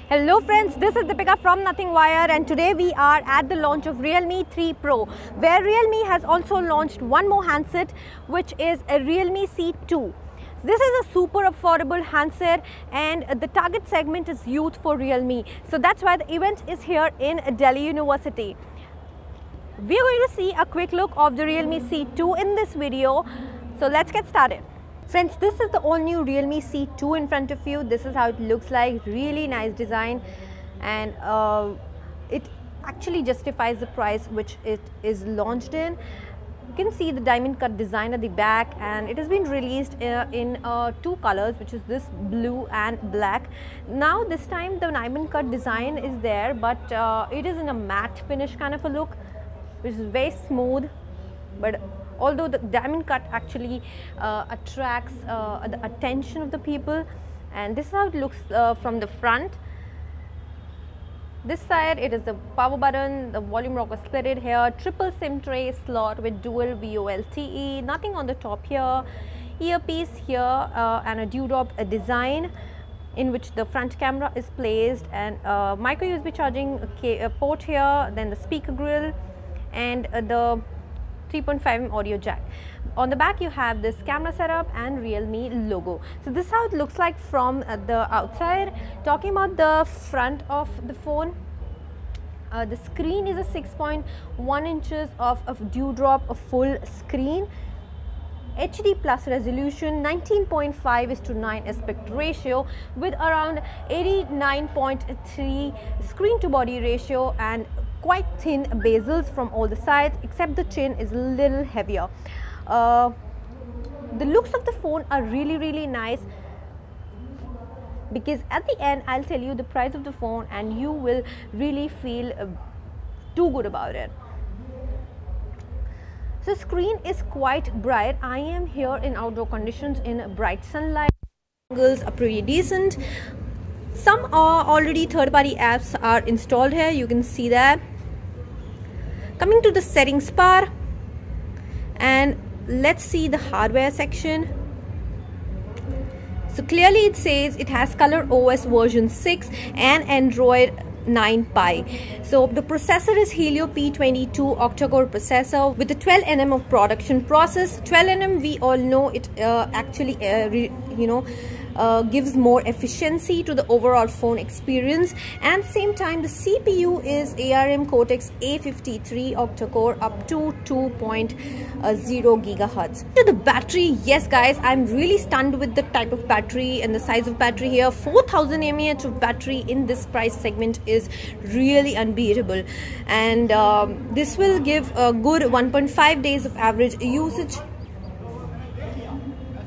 Hello friends, this is Deepika from Nothing Wire, and today we are at the launch of RealMe 3 Pro, where RealMe has also launched one more handset, which is a RealMe C2. This is a super affordable handset and the target segment is youth for RealMe. So that's why the event is here in Delhi University. We are going to see a quick look of the RealMe C2 in this video. So let's get started. Friends, this is the all new RealMe C2 in front of you. This is how it looks like. Really nice design, and it actually justifies the price which it is launched in. You can see the diamond cut design at the back, and it has been released in two colors, which is this blue and black. Now this time the diamond cut design is there, but it is in a matte finish kind of a look, which is very smooth. But although the diamond cut actually attracts the attention of the people, and this is how it looks from the front. This side, it is the power button, the volume rocker splitted here, triple SIM tray slot with dual VoLTE, nothing on the top here, earpiece here, and a Dewdrop design in which the front camera is placed, and micro USB charging port here, then the speaker grill, and the 3.5mm audio jack. On the back you have this camera setup and RealMe logo. So this is how it looks like from the outside. Talking about the front of the phone, the screen is a 6.1 inches of Dewdrop Full Screen, HD plus resolution, 19.5:9 aspect ratio with around 89.3 screen to body ratio, and quite thin bezels from all the sides, except the chin is a little heavier. The looks of the phone are really nice, because at the end I'll tell you the price of the phone and you will really feel too good about it. So screen is quite bright. I am here in outdoor conditions in bright sunlight. Angles are pretty decent. Some are already third-party apps are installed here. You can see that. Coming to the settings bar, and let's see the hardware section. So clearly it says it has Color OS version 6 and Android 9 Pie. So the processor is Helio P22 octa-core processor with a 12nm of production process. 12nm, we all know it actually gives more efficiency to the overall phone experience, and same time the CPU is ARM Cortex A53 octa-core up to 2.0 GHz. To the battery, yes guys, I'm really stunned with the type of battery and the size of battery here. 4000 mAh of battery in this price segment is really unbeatable, and this will give a good 1.5 days of average usage.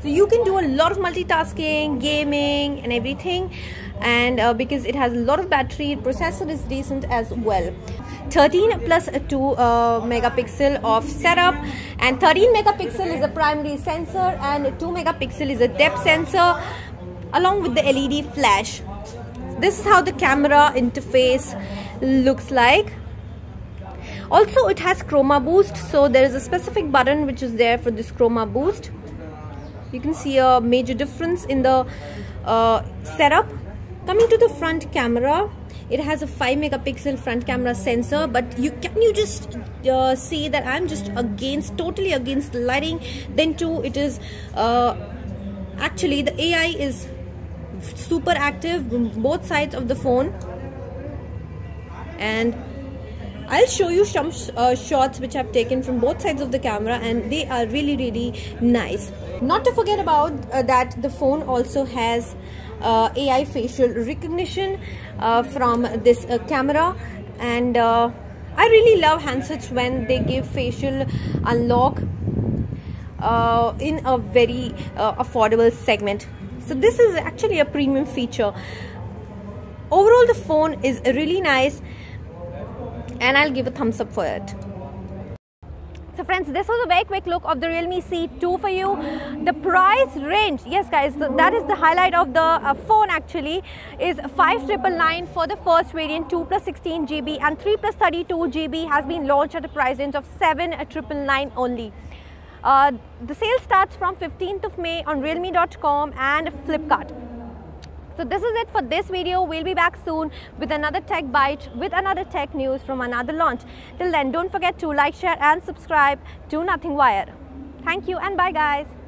So you can do a lot of multitasking, gaming and everything, and because it has a lot of battery, processor is decent as well. 13 plus 2 megapixel of setup, and 13 megapixel is a primary sensor and 2 megapixel is a depth sensor along with the LED flash. This is how the camera interface looks like. Also it has chroma boost, so there is a specific button which is there for this chroma boost. You can see a major difference in the setup. Coming to the front camera, it has a 5 megapixel front camera sensor, but you just see that I'm just totally against the lighting. Then too, it is actually the AI is super active on both sides of the phone, and I'll show you some shots which I've taken from both sides of the camera, and they are really nice. Not to forget about that the phone also has AI facial recognition from this camera, and I really love handsets when they give facial unlock in a very affordable segment. So this is actually a premium feature. Overall the phone is really nice, and I'll give a thumbs up for it. So friends, this was a very quick look of the RealMe C2 for you. The price range, yes guys, that is the highlight of the phone actually, is 5,999 for the first variant, 2 plus 16 GB and 3 plus 32 GB has been launched at a price range of 7,999 only. The sale starts from 15th of May on realme.com and Flipkart. So this is it for this video. We'll be back soon with another tech bite, with another tech news from another launch. Till then, don't forget to like, share and subscribe to Nothing Wire. Thank you and bye guys.